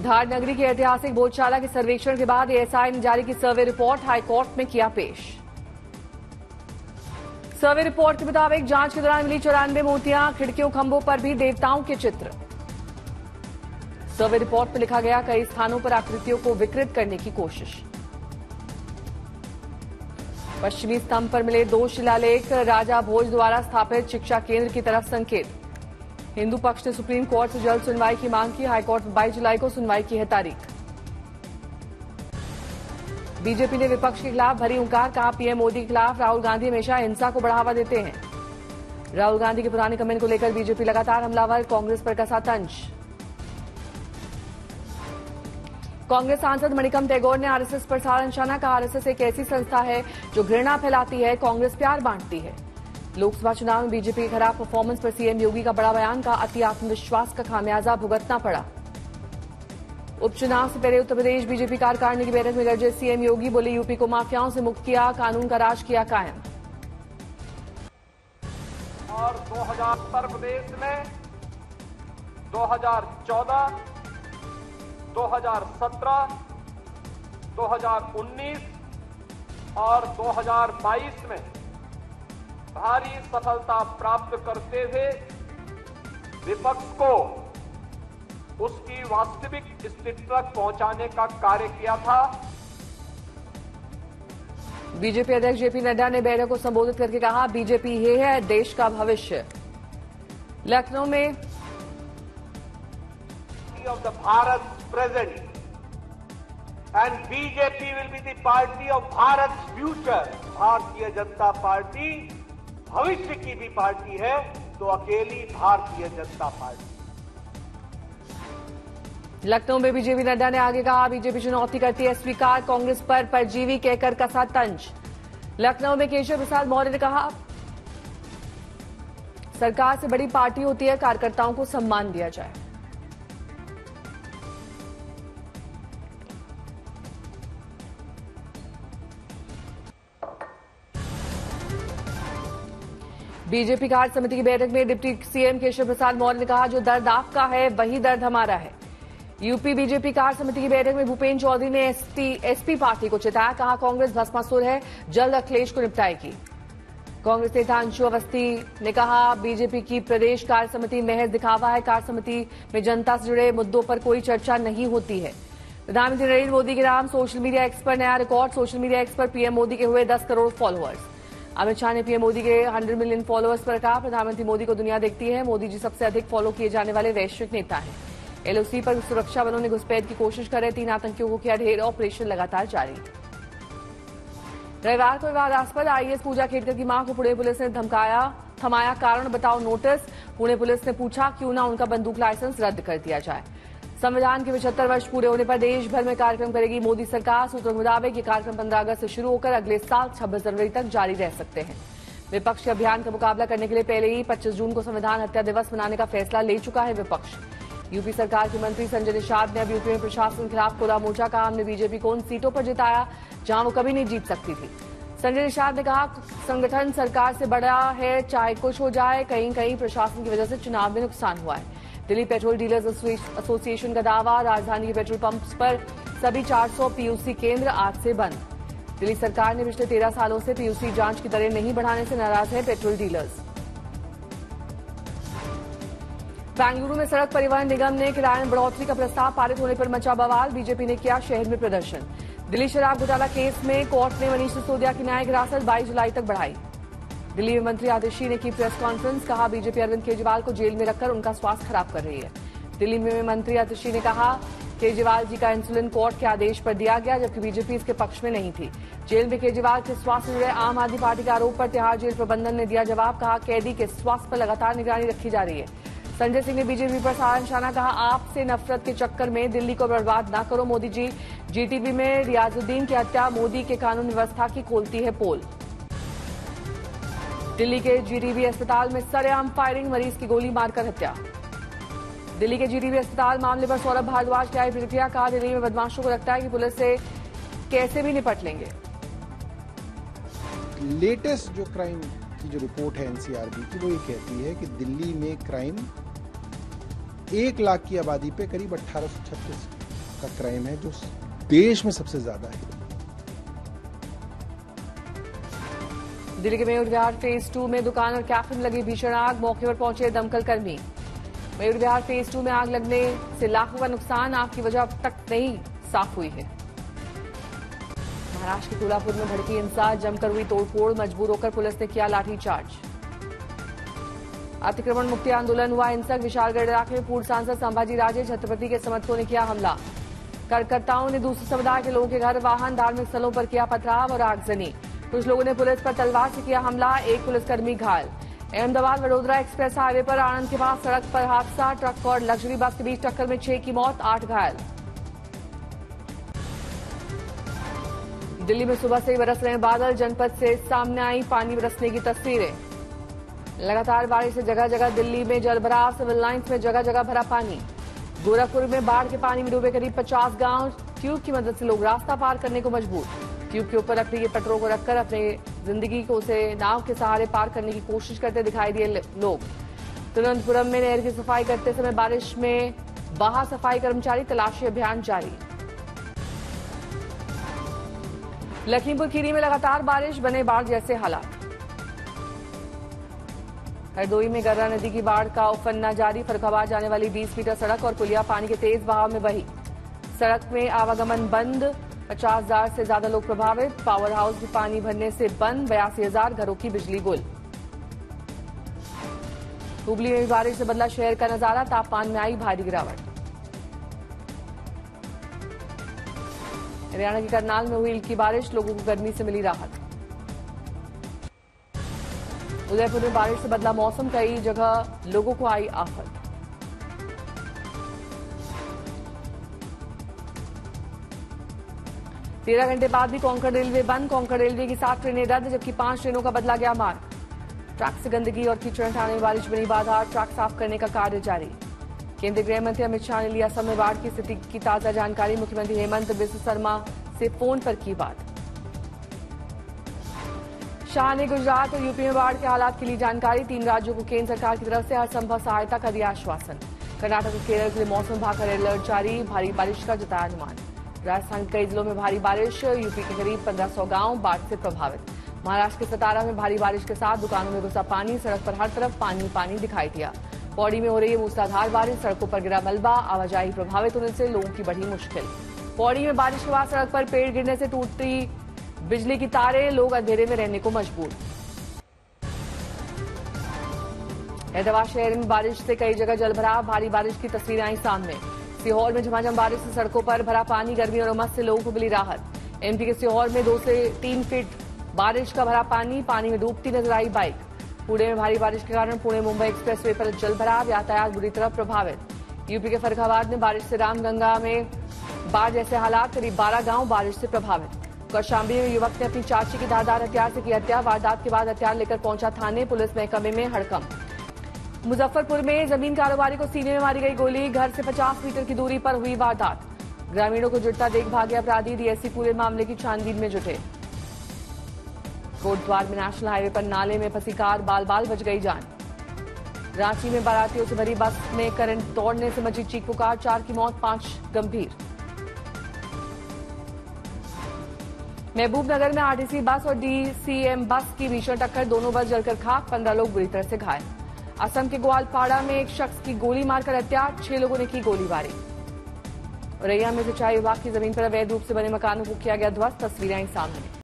धार नगरी की ऐतिहासिक बोधशाला के सर्वेक्षण के बाद एएसआई ने जारी की सर्वे रिपोर्ट, हाईकोर्ट में किया पेश। सर्वे रिपोर्ट के मुताबिक जांच के दौरान मिली 94 मूर्तियां, खिड़कियों खंभों पर भी देवताओं के चित्र। सर्वे रिपोर्ट में लिखा गया, कई स्थानों पर आकृतियों को विकृत करने की कोशिश। पश्चिमी स्तंभ पर मिले 2 शिलालेख, राजा भोज द्वारा स्थापित शिक्षा केंद्र की तरफ संकेत। हिंदू पक्ष ने सुप्रीम कोर्ट से जल्द सुनवाई की मांग की, हाईकोर्ट में 22 जुलाई को सुनवाई की है तारीख। बीजेपी ने विपक्ष के खिलाफ भरी हुंकार, कहा पीएम मोदी के खिलाफ राहुल गांधी हमेशा हिंसा को बढ़ावा देते हैं। राहुल गांधी के पुराने कमेंट को लेकर बीजेपी लगातार हमलावर, कांग्रेस पर कसा तंज। कांग्रेस सांसद मणिकम टैगोर ने आरएसएस पर साधा निशाना, कहा आरएसएस एक ऐसी संस्था है जो घृणा फैलाती है, कांग्रेस प्यार बांटती है। लोकसभा चुनाव में बीजेपी के खराब परफॉर्मेंस पर सीएम योगी का बड़ा बयान, का अति आत्मविश्वास का खामियाजा भुगतना पड़ा। उपचुनाव से पहले उत्तर प्रदेश बीजेपी कार्यकारिणी की बैठक में गरजे सीएम योगी, बोले यूपी को माफियाओं से मुक्त किया, कानून का राज किया कायम। और 2000 उत्तर प्रदेश में 2014, 2017, 2019 और 2022 में भारी सफलता प्राप्त करते हुए विपक्ष को उसकी वास्तविक स्थिति तक पहुंचाने का कार्य किया था। बीजेपी अध्यक्ष जेपी नड्डा ने बैठक को संबोधित करके कहा, बीजेपी ये है देश का भविष्य। लखनऊ में of the Bharat's present and BJP will be the party of Bharat's future. Bharatiya Janata party भविष्य की भी पार्टी है तो अकेली भारतीय जनता पार्टी। लखनऊ में बीजेपी नड्डा ने आगे कहा, बीजेपी चुनौती करती है स्वीकार, कांग्रेस पर परजीवी कहकर कसा तंज। लखनऊ में केशव प्रसाद मौर्य ने कहा, सरकार से बड़ी पार्टी होती है, कार्यकर्ताओं को सम्मान दिया जाए। बीजेपी कार्य समिति की बैठक में डिप्टी सीएम केशव प्रसाद मौर्य ने कहा, जो दर्द आपका है वही दर्द हमारा है। यूपी बीजेपी कार्य समिति की बैठक में भूपेन्द्र चौधरी ने एसपी पार्टी को चिताया, कहा कांग्रेस भस्मासुर है, जल्द अखिलेश को निपटाएगी। कांग्रेस नेता अंशु अवस्थी ने कहा, बीजेपी की प्रदेश कार्य समिति महज दिखावा है, कार्य समिति में जनता से जुड़े मुद्दों पर कोई चर्चा नहीं होती है। प्रधानमंत्री नरेंद्र मोदी के नाम सोशल मीडिया एक्स पर नया रिकॉर्ड, सोशल मीडिया एक्स पर पीएम मोदी के हुए 10 करोड़ फॉलोअर्स। अमित शाह ने पीएम मोदी के 100 मिलियन फॉलोअर्स पर कहा, प्रधानमंत्री मोदी को दुनिया देखती है, मोदी जी सबसे अधिक फॉलो किए जाने वाले वैश्विक नेता हैं। एलओसी पर सुरक्षा बलों ने घुसपैठ की कोशिश कर रहे 3 आतंकियों को किया ढेर, ऑपरेशन लगातार जारी। रविवार को विवादास्पद आईएएस पूजा खेड़कर की मां को पुणे पुलिस ने थमाया, कारण बताओ नोटिस। पुणे पुलिस ने पूछा क्यों ना उनका बंदूक लाइसेंस रद्द कर दिया जाए। संविधान के 75 वर्ष पूरे होने पर देश भर में कार्यक्रम करेगी मोदी सरकार। सूत्रों के मुताबिक ये कार्यक्रम 15 अगस्त से शुरू होकर अगले साल 26 जनवरी तक जारी रह सकते हैं। विपक्ष के अभियान का मुकाबला करने के लिए पहले ही 25 जून को संविधान हत्या दिवस मनाने का फैसला ले चुका है विपक्ष। यूपी सरकार के मंत्री संजय निषाद ने अब यूपी में प्रशासन के खिलाफ खोला मोर्चा, कहा हमने बीजेपी को उन सीटों पर जिताया जहां वो कभी नहीं जीत सकती थी। संजय निषाद ने कहा, संगठन सरकार से बड़ा है, चाहे कुछ हो जाए, कहीं कहीं प्रशासन की वजह से चुनाव में नुकसान हुआ है। दिल्ली पेट्रोल डीलर्स एसोसिएशन का दावा, राजधानी के पेट्रोल पंप्स पर सभी 400 पीयूसी केंद्र आज से बंद। दिल्ली सरकार ने पिछले 13 सालों से पीयूसी जांच की दरें नहीं बढ़ाने से नाराज है पेट्रोल डीलर्स। बेंगलुरु में सड़क परिवहन निगम ने किराए में बढ़ोतरी का प्रस्ताव पारित होने पर मचा बवाल, बीजेपी ने किया शहर में प्रदर्शन। दिल्ली शराब घोटाला केस में कोर्ट ने मनीष सिसोदिया की न्यायिक हिरासत 22 जुलाई तक बढ़ाई। दिल्ली में मंत्री आतिशी ने की प्रेस कॉन्फ्रेंस, कहा बीजेपी अरविंद केजरीवाल को जेल में रखकर उनका स्वास्थ्य खराब कर रही है। दिल्ली में मंत्री आतिशी ने कहा, केजरीवाल जी का इंसुलिन कोर्ट के आदेश पर दिया गया, जबकि बीजेपी इसके पक्ष में नहीं थी। जेल में केजरीवाल के स्वास्थ्य से जुड़े आम आदमी पार्टी के आरोप पर तिहाड़ जेल प्रबंधन ने दिया जवाब, कहा कैदी के स्वास्थ्य पर लगातार निगरानी रखी जा रही है। संजय सिंह ने बीजेपी पर साधा निशाना, कहा आपसे नफरत के चक्कर में दिल्ली को बर्बाद न करो मोदी जी। जीटीबी में रियाजुद्दीन की हत्या मोदी के कानून व्यवस्था की खोलती है पोल। दिल्ली के जीटीबी अस्पताल में सरेआम फायरिंग, मरीज की गोली मारकर हत्या। दिल्ली के जीटीबी अस्पताल मामले पर सौरभ भारद्वाज की आई प्रतिक्रिया, कहा दिल्ली में बदमाशों को लगता है कि पुलिस से कैसे भी निपट लेंगे। लेटेस्ट जो क्राइम की जो रिपोर्ट है एनसीआरबी की, वो ये कहती है कि दिल्ली में क्राइम 1 लाख की आबादी पे करीब 1836 का क्राइम है जो देश में सबसे ज्यादा है। दिल्ली के मयूर विहार फेज 2 में दुकान और कैफे में लगी भीषण आग, मौके पर पहुंचे दमकल कर्मी। मयूर विहार फेज 2 में आग लगने से लाखों का नुकसान, आग की वजह अब तक नहीं साफ हुई है। महाराष्ट्र के कोल्हापुर में भड़की हिंसा, जमकर हुई तोड़फोड़, मजबूर होकर पुलिस ने किया लाठीचार्ज। अतिक्रमण मुक्ति आंदोलन हुआ हिंसक, विशालगढ़ इलाके में पूर्व सांसद संभाजी राजे छत्रपति के समर्थकों ने किया हमला। कार्यकर्ताओं ने दूसरे समुदाय के लोगों के घर, वाहन, धार्मिक स्थलों पर किया पथराव और आगजनी। कुछ लोगों ने पुलिस पर तलवार से किया हमला, एक पुलिसकर्मी घायल। अहमदाबाद वडोदरा एक्सप्रेस हाईवे पर आणंद के पास सड़क पर हादसा, ट्रक और लग्जरी बस के बीच टक्कर में 6 की मौत, 8 घायल। दिल्ली में सुबह से ही बरस रहे बादल, जनपद से सामने आई पानी बरसने की तस्वीरें। लगातार बारिश से जगह जगह दिल्ली में जलभराव, सिविल लाइंस में जगह जगह भरा पानी। गोरखपुर में बाढ़ के पानी में डूबे करीब 50 गांव, ट्यूब की मदद से लोग रास्ता पार करने को मजबूर। ट्यूब के ऊपर लकड़ी के पटरों को रखकर अपनी जिंदगी को उसे नाव के सहारे पार करने की कोशिश करते दिखाई दिए लोग। तिरुवनंतपुरम में नहर की सफाई करते समय बारिश में बहा सफाई कर्मचारी, तलाशी अभियान जारी। लखीमपुर खीरी में लगातार बारिश, बने बाढ़ जैसे हालात। हरदोई में गर्रा नदी की बाढ़ का उफनना जारी, फर्रुखाबाद जाने वाली 20 मीटर सड़क और पुलिया पानी के तेज बहाव में बही। सड़क में आवागमन बंद, 50,000 से ज्यादा लोग प्रभावित। पावर हाउस भी पानी भरने से बंद, 82,000 घरों की बिजली गुल। हुबली में भी बारिश से बदला शहर का नजारा, तापमान में आई भारी गिरावट। हरियाणा के करनाल में हुई हल्की बारिश, लोगों को गर्मी से मिली राहत। उदयपुर में बारिश से बदला मौसम, कई जगह लोगों को आई आफत। तेरह घंटे बाद भी कोंकण रेलवे बंद, कोंकण रेलवे की 7 ट्रेनें रद्द, जबकि 5 ट्रेनों का बदला गया मार्ग। ट्रैक से गंदगी और कीचड़ हटाने में बारिश बनी बाधा, ट्रैक साफ करने का कार्य जारी। केंद्रीय गृह मंत्री अमित शाह ने लिया असम में बाढ़ की स्थिति की ताजा जानकारी, मुख्यमंत्री हेमंत बिस्व शर्मा से फोन पर की बात। शाह ने गुजरात और यूपी में बाढ़ के हालात की ली जानकारी, 3 राज्यों को केंद्र सरकार की तरफ से हर संभव सहायता का दिया आश्वासन। कर्नाटक और केरल के लिए मौसम विभाग का रेड अलर्ट जारी, भारी बारिश का जताया अनुमान। राजस्थान के कई जिलों में भारी बारिश, यूपी के करीब 1500 गांव बाढ़ से प्रभावित। महाराष्ट्र के सतारा में भारी बारिश के साथ दुकानों में घुसा पानी, सड़क पर हर तरफ पानी पानी दिखाई दिया। पौड़ी में हो रही है मूसलाधार बारिश, सड़कों पर गिरा मलबा, आवाजाही प्रभावित होने से लोगों की बढ़ी मुश्किल। पौड़ी में बारिश के बाद सड़क पर पेड़ गिरने से टूटी बिजली की तारें, लोग अंधेरे में रहने को मजबूर। हैदराबाद शहर में बारिश से कई जगह जलभराव, भारी बारिश की तस्वीरें आई सामने। सीहोर में झमाझम बारिश से सड़कों पर भरा पानी, गर्मी और उमस से लोगों को मिली राहत। एमपी के सीहोर में 2 से 3 फीट बारिश का भरा पानी, पानी में डूबती नजर आई बाइक। पुणे में भारी बारिश के कारण पुणे मुंबई एक्सप्रेसवे पर जलभराव, यातायात बुरी तरह प्रभावित। यूपी के फर्रुखाबाद में बारिश से रामगंगा में बाढ़ जैसे हालात, करीब 12 गांव बारिश से प्रभावित। कौशाम्बी में युवक ने अपनी चाची की धारदार हथियार से की हत्या, वारदात के बाद हथियार लेकर पहुंचा थाने, पुलिस महकमे में हड़कंप। मुजफ्फरपुर में जमीन कारोबारी को सीने में मारी गई गोली, घर से 50 मीटर की दूरी पर हुई वारदात। ग्रामीणों को जुटता देख भागे अपराधी, डीएसपी पूरे मामले की छानबीन में जुटे। कोटद्वार में नेशनल हाईवे पर नाले में फंसी कार, बाल बाल बच गई जान। रांची में बारातियों से भरी बस में करंट तोड़ने से मची चीख पुकार, 4 की मौत, 5 गंभीर। महबूबनगर में आरटीसी बस और डीसीएम बस की भीषण टक्कर, दोनों बस जलकर खाक, 15 लोग बुरी तरह से घायल। असम के ग्वालपाड़ा में एक शख्स की गोली मारकर हत्या, 6 लोगों ने की गोलीबारी। औरैया में सिंचाई विभाग की जमीन पर अवैध रूप से बने मकानों को किया गया ध्वस्त, तस्वीरें आई सामने।